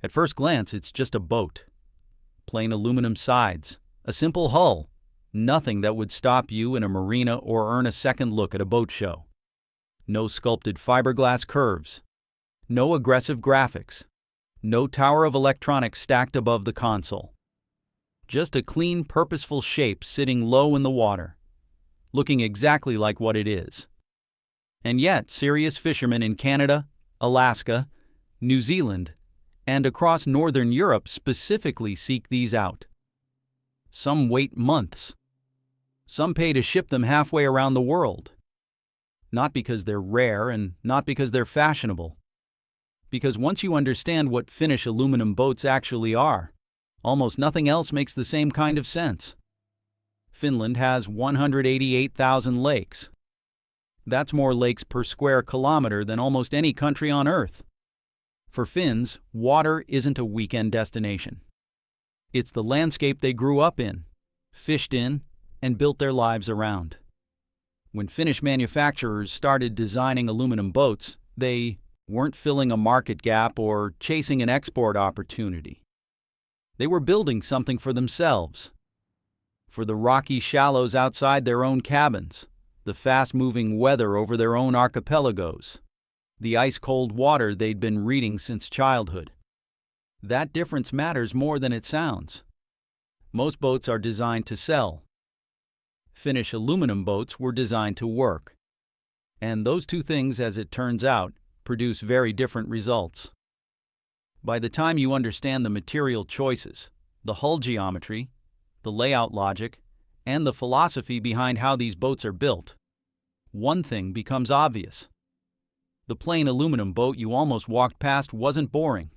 At first glance, it's just a boat. Plain aluminum sides, a simple hull, nothing that would stop you in a marina or earn a second look at a boat show. No sculpted fiberglass curves, no aggressive graphics, no tower of electronics stacked above the console. Just a clean, purposeful shape sitting low in the water, looking exactly like what it is. And yet, serious fishermen in Canada, Alaska, New Zealand, and across Northern Europe specifically seek these out. Some wait months. Some pay to ship them halfway around the world. Not because they're rare and not because they're fashionable. Because once you understand what Finnish aluminum boats actually are, almost nothing else makes the same kind of sense. Finland has 188,000 lakes. That's more lakes per square kilometer than almost any country on Earth. For Finns, water isn't a weekend destination. It's the landscape they grew up in, fished in, and built their lives around. When Finnish manufacturers started designing aluminum boats, they weren't filling a market gap or chasing an export opportunity. They were building something for themselves, for the rocky shallows outside their own cabins, the fast-moving weather over their own archipelagos, the ice-cold water they'd been reading since childhood. That difference matters more than it sounds. Most boats are designed to sell. Finnish aluminum boats were designed to work. And those two things, as it turns out, produce very different results. By the time you understand the material choices, the hull geometry, the layout logic, and the philosophy behind how these boats are built, one thing becomes obvious. The plain aluminum boat you almost walked past wasn't boring.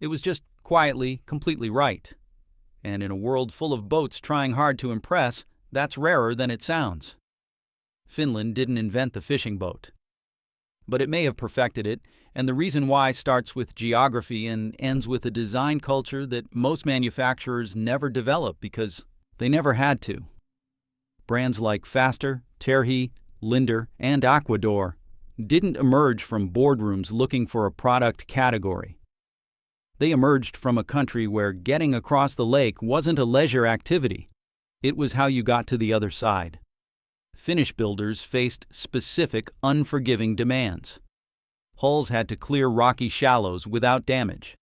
It was just quietly, completely right. And in a world full of boats trying hard to impress, that's rarer than it sounds. Finland didn't invent the fishing boat. But it may have perfected it, and the reason why starts with geography and ends with a design culture that most manufacturers never develop because they never had to. Brands like Faster, Terhi, Linder, and Aquador didn't emerge from boardrooms looking for a product category. They emerged from a country where getting across the lake wasn't a leisure activity. It was how you got to the other side. Finnish builders faced specific, unforgiving demands. Hulls had to clear rocky shallows without damage.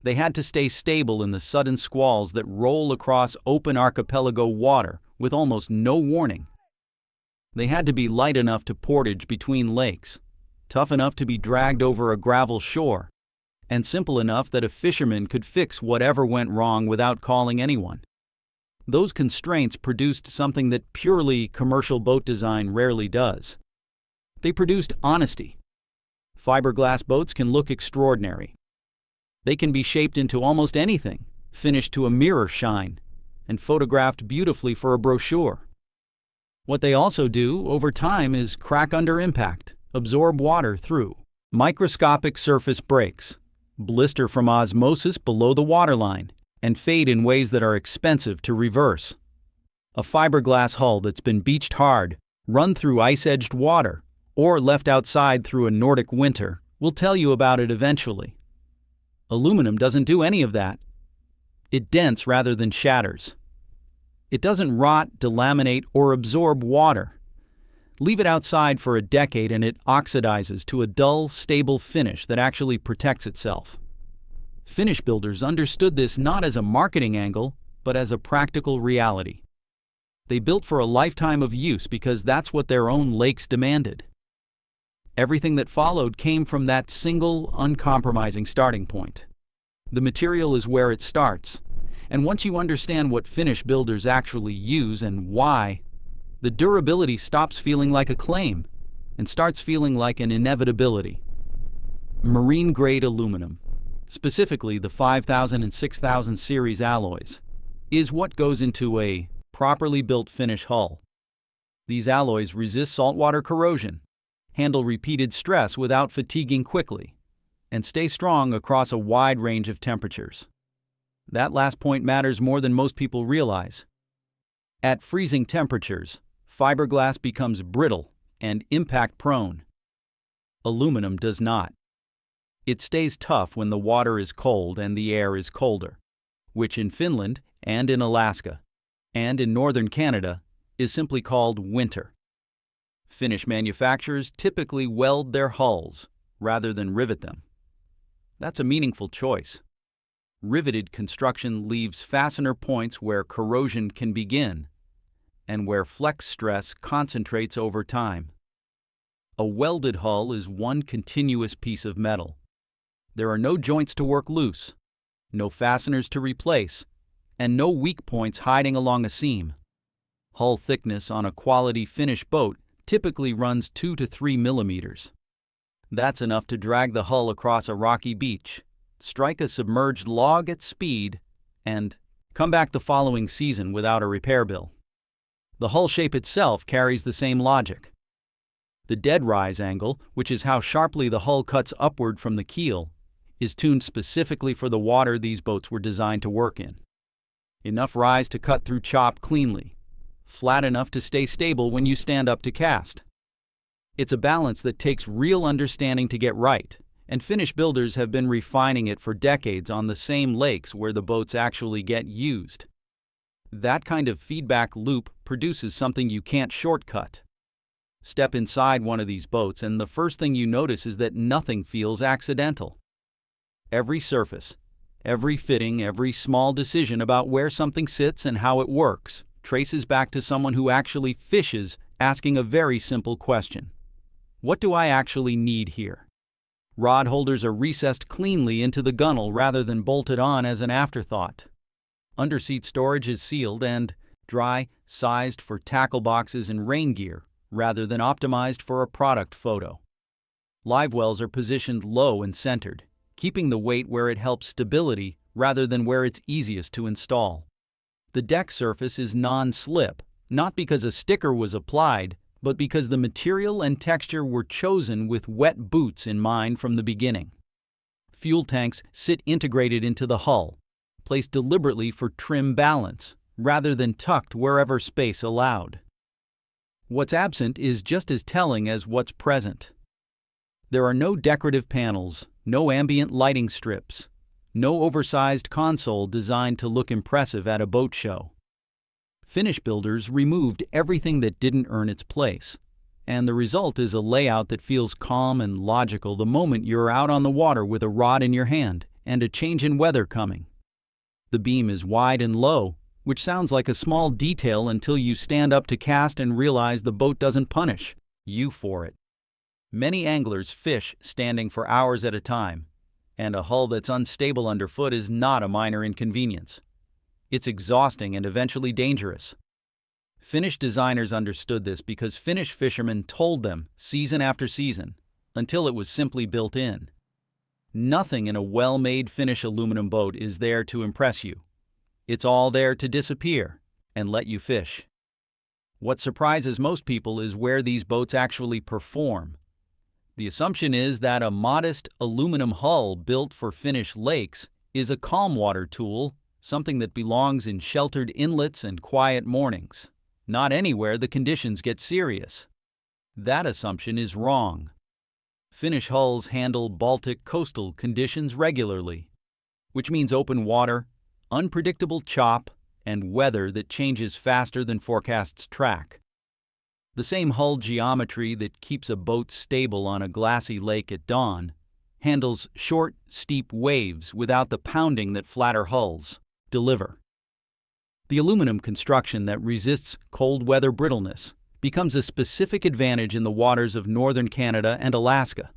They had to stay stable in the sudden squalls that roll across open archipelago water with almost no warning. They had to be light enough to portage between lakes, tough enough to be dragged over a gravel shore, and simple enough that a fisherman could fix whatever went wrong without calling anyone. Those constraints produced something that purely commercial boat design rarely does. They produced honesty. Fiberglass boats can look extraordinary. They can be shaped into almost anything, finished to a mirror shine, and photographed beautifully for a brochure. What they also do over time is crack under impact, absorb water through microscopic surface breaks, blister from osmosis below the waterline, and fade in ways that are expensive to reverse. A fiberglass hull that's been beached hard, run through ice-edged water, or left outside through a Nordic winter will tell you about it eventually. Aluminum doesn't do any of that. It dents rather than shatters. It doesn't rot, delaminate, or absorb water. Leave it outside for a decade and it oxidizes to a dull, stable finish that actually protects itself. Finnish builders understood this not as a marketing angle, but as a practical reality. They built for a lifetime of use because that's what their own lakes demanded. Everything that followed came from that single, uncompromising starting point. The material is where it starts, and once you understand what Finnish builders actually use and why, the durability stops feeling like a claim and starts feeling like an inevitability. Marine-grade aluminum, specifically the 5000 and 6000 series alloys, is what goes into a properly built Finnish hull. These alloys resist saltwater corrosion, handle repeated stress without fatiguing quickly, and stay strong across a wide range of temperatures. That last point matters more than most people realize. At freezing temperatures, fiberglass becomes brittle and impact-prone. Aluminum does not. It stays tough when the water is cold and the air is colder, which in Finland and in Alaska and in northern Canada is simply called winter. Finnish manufacturers typically weld their hulls rather than rivet them. That's a meaningful choice. Riveted construction leaves fastener points where corrosion can begin and where flex stress concentrates over time. A welded hull is one continuous piece of metal. There are no joints to work loose, no fasteners to replace, and no weak points hiding along a seam. Hull thickness on a quality Finnish boat typically runs 2 to 3 millimeters. That's enough to drag the hull across a rocky beach, strike a submerged log at speed, and come back the following season without a repair bill. The hull shape itself carries the same logic. The dead rise angle, which is how sharply the hull cuts upward from the keel, is tuned specifically for the water these boats were designed to work in. Enough rise to cut through chop cleanly, flat enough to stay stable when you stand up to cast. It's a balance that takes real understanding to get right, and Finnish builders have been refining it for decades on the same lakes where the boats actually get used. That kind of feedback loop produces something you can't shortcut. Step inside one of these boats and the first thing you notice is that nothing feels accidental. Every surface, every fitting, every small decision about where something sits and how it works traces back to someone who actually fishes, asking a very simple question. What do I actually need here? Rod holders are recessed cleanly into the gunnel rather than bolted on as an afterthought. Underseat storage is sealed and dry, sized for tackle boxes and rain gear rather than optimized for a product photo. Live wells are positioned low and centered, keeping the weight where it helps stability rather than where it's easiest to install. The deck surface is non-slip, not because a sticker was applied, but because the material and texture were chosen with wet boots in mind from the beginning. Fuel tanks sit integrated into the hull, placed deliberately for trim balance, rather than tucked wherever space allowed. What's absent is just as telling as what's present. There are no decorative panels, no ambient lighting strips, no oversized console designed to look impressive at a boat show. Finnish builders removed everything that didn't earn its place, and the result is a layout that feels calm and logical the moment you're out on the water with a rod in your hand and a change in weather coming. The beam is wide and low, which sounds like a small detail until you stand up to cast and realize the boat doesn't punish you for it. Many anglers fish standing for hours at a time, and a hull that's unstable underfoot is not a minor inconvenience. It's exhausting and eventually dangerous. Finnish designers understood this because Finnish fishermen told them season after season, until it was simply built in. Nothing in a well-made Finnish aluminum boat is there to impress you. It's all there to disappear and let you fish. What surprises most people is where these boats actually perform. The assumption is that a modest aluminum hull built for Finnish lakes is a calm water tool, something that belongs in sheltered inlets and quiet mornings, not anywhere the conditions get serious. That assumption is wrong. Finnish hulls handle Baltic coastal conditions regularly, which means open water, unpredictable chop, and weather that changes faster than forecasts track. The same hull geometry that keeps a boat stable on a glassy lake at dawn handles short, steep waves without the pounding that flatter hulls deliver. The aluminum construction that resists cold weather brittleness becomes a specific advantage in the waters of northern Canada and Alaska,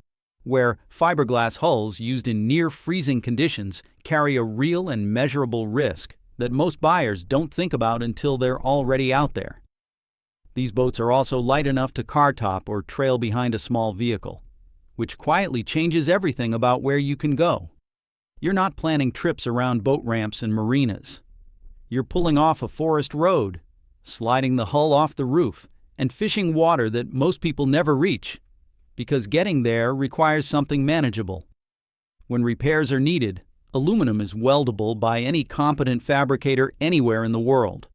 where fiberglass hulls used in near-freezing conditions carry a real and measurable risk that most buyers don't think about until they're already out there. These boats are also light enough to car top or trail behind a small vehicle, which quietly changes everything about where you can go. You're not planning trips around boat ramps and marinas. You're pulling off a forest road, sliding the hull off the roof, and fishing water that most people never reach, because getting there requires something manageable. When repairs are needed, aluminum is weldable by any competent fabricator anywhere in the world.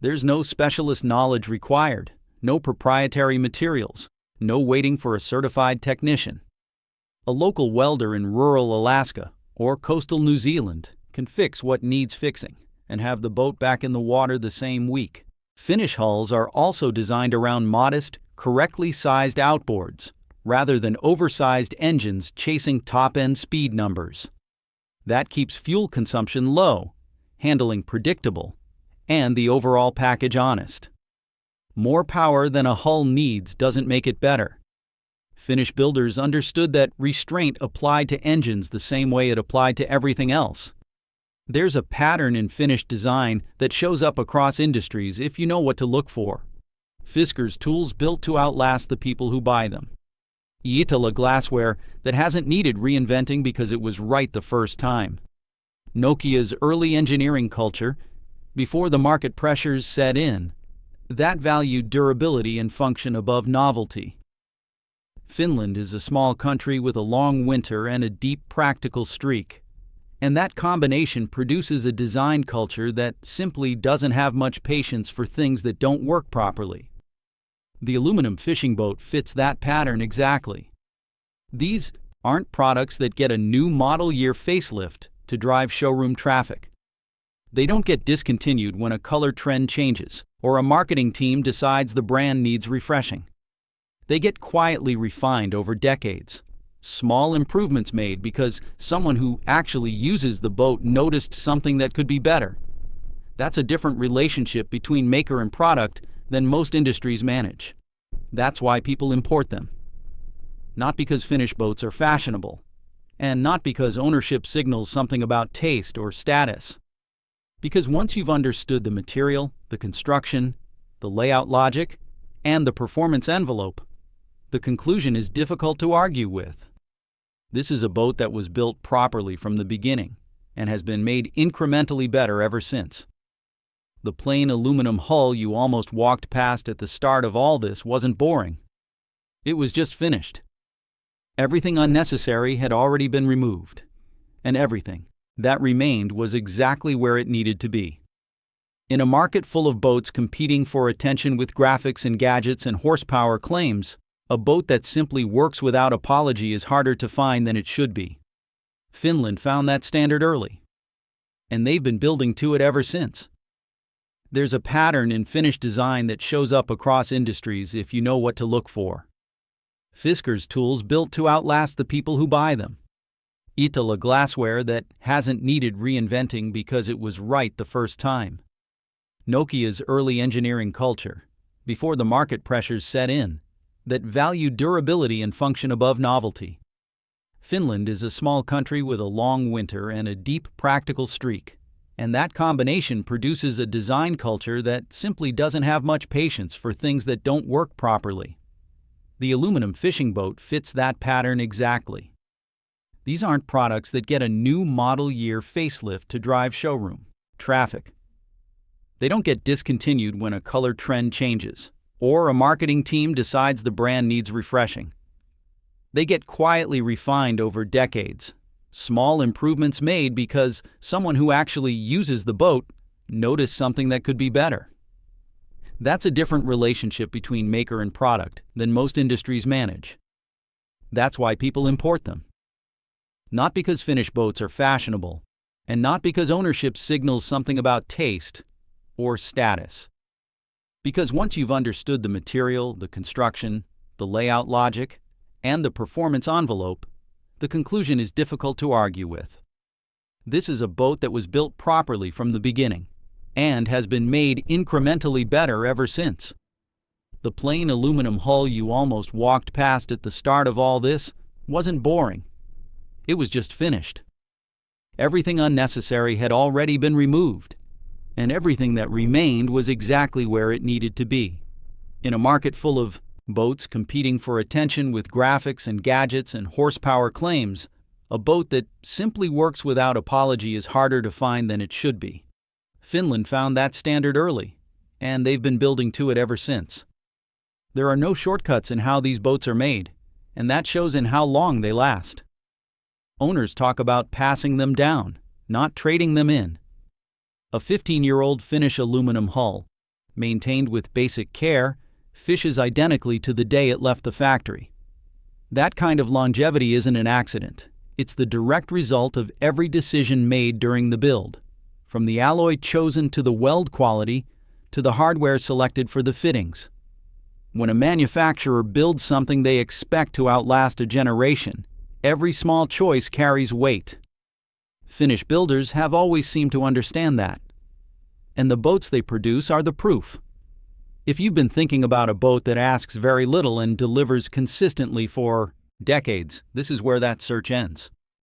There's no specialist knowledge required, no proprietary materials, no waiting for a certified technician. A local welder in rural Alaska or coastal New Zealand can fix what needs fixing and have the boat back in the water the same week. Finnish hulls are also designed around modest, correctly sized outboards, rather than oversized engines chasing top-end speed numbers. That keeps fuel consumption low, handling predictable, and the overall package honest. More power than a hull needs doesn't make it better. Finnish builders understood that restraint applied to engines the same way it applied to everything else. There's a pattern in Finnish design that shows up across industries if you know what to look for. Fisker's tools built to outlast the people who buy them. Iittala glassware that hasn't needed reinventing because it was right the first time. Nokia's early engineering culture, before the market pressures set in, that valued durability and function above novelty. Finland is a small country with a long winter and a deep practical streak. And that combination produces a design culture that simply doesn't have much patience for things that don't work properly. The aluminum fishing boat fits that pattern exactly. These aren't products that get a new model year facelift to drive showroom traffic. They don't get discontinued when a color trend changes or a marketing team decides the brand needs refreshing. They get quietly refined over decades. Small improvements made because someone who actually uses the boat noticed something that could be better. That's a different relationship between maker and product than most industries manage. That's why people import them. Not because Finnish boats are fashionable, and not because ownership signals something about taste or status. Because once you've understood the material, the construction, the layout logic, and the performance envelope, the conclusion is difficult to argue with. This is a boat that was built properly from the beginning and has been made incrementally better ever since. The plain aluminum hull you almost walked past at the start of all this wasn't boring. It was just finished. Everything unnecessary had already been removed, and everything that remained was exactly where it needed to be. In a market full of boats competing for attention with graphics and gadgets and horsepower claims, a boat that simply works without apology is harder to find than it should be. Finland found that standard early, and they've been building to it ever since. There's a pattern in Finnish design that shows up across industries if you know what to look for. Fisker's tools built to outlast the people who buy them. Iittala glassware that hasn't needed reinventing because it was right the first time. Nokia's early engineering culture, before the market pressures set in, that value durability and function above novelty. Finland is a small country with a long winter and a deep practical streak, and that combination produces a design culture that simply doesn't have much patience for things that don't work properly. The aluminum fishing boat fits that pattern exactly. These aren't products that get a new model year facelift to drive showroom traffic. They don't get discontinued when a color trend changes, or a marketing team decides the brand needs refreshing. They get quietly refined over decades, small improvements made because someone who actually uses the boat noticed something that could be better. That's a different relationship between maker and product than most industries manage. That's why people import them. Not because Finnish boats are fashionable, and not because ownership signals something about taste or status. Because once you've understood the material, the construction, the layout logic, and the performance envelope, the conclusion is difficult to argue with. This is a boat that was built properly from the beginning, and has been made incrementally better ever since. The plain aluminum hull you almost walked past at the start of all this wasn't boring. It was just finished. Everything unnecessary had already been removed, and everything that remained was exactly where it needed to be. In a market full of boats competing for attention with graphics and gadgets and horsepower claims, a boat that simply works without apology is harder to find than it should be. Finland found that standard early, and they've been building to it ever since. There are no shortcuts in how these boats are made, and that shows in how long they last. Owners talk about passing them down, not trading them in. A 15-year-old Finnish aluminum hull, maintained with basic care, fishes identically to the day it left the factory. That kind of longevity isn't an accident. It's the direct result of every decision made during the build, from the alloy chosen to the weld quality to the hardware selected for the fittings. When a manufacturer builds something they expect to outlast a generation, every small choice carries weight. Finnish builders have always seemed to understand that. And the boats they produce are the proof. If you've been thinking about a boat that asks very little and delivers consistently for decades, this is where that search ends.